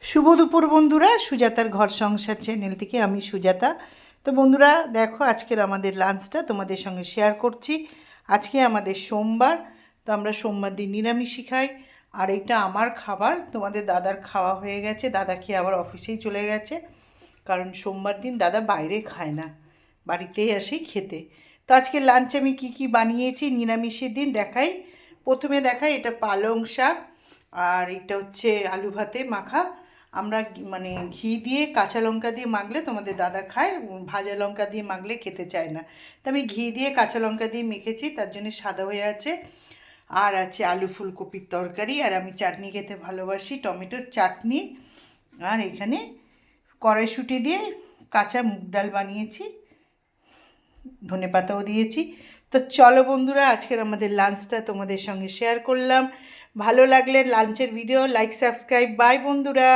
শুভ দুপুর বন্ধুরা, সুজাতার ঘর সংসার চ্যানেল থেকে আমি সুজাতা। তো বন্ধুরা দেখো, আজকের আমাদের লাঞ্চটা তোমাদের সঙ্গে শেয়ার করছি। আজকে আমাদের সোমবার, তো আমরা সোমবার দিন নিরামিষই খাই। আর এটা আমার খাবার, তোমাদের দাদার খাওয়া হয়ে গেছে, দাদা খেয়ে আবার অফিসেই চলে গেছে। কারণ সোমবার দিন দাদা বাইরে খায় না, বাড়িতেই আসে খেতে। তো আজকে লাঞ্চ আমি কি কি বানিয়েছি নিরামিষের দিন দেখাই। প্রথমে দেখাই, এটা পালং শাক, আর এটা হচ্ছে আলু ভাতে মাখা। আমরা মানে ঘি দিয়ে কাঁচা লঙ্কা দিয়ে মাখলে তোমাদের দাদা খায়, ভাজা লঙ্কা দিয়ে মাখলে খেতে চায় না। তো আমি ঘি দিয়ে কাঁচা লঙ্কা দিয়ে মেখেছি, তার জন্য সাদা হয়ে আছে। আর আছে আলু ফুলকপির তরকারি, আর আমি চাটনি খেতে ভালোবাসি, টমেটোর চাটনি। আর এখানে কড়াইশুঁটি দিয়ে কাঁচা মুগ ডাল বানিয়েছি, ধনেপাতাও দিয়েছি। তো চলো বন্ধুরা, আজকের আমাদের লাঞ্চটা তোমাদের সঙ্গে শেয়ার করলাম। ভালো লাগলে লাঞ্চের ভিডিও লাইক সাবস্ক্রাইব। বাই বন্ধুরা।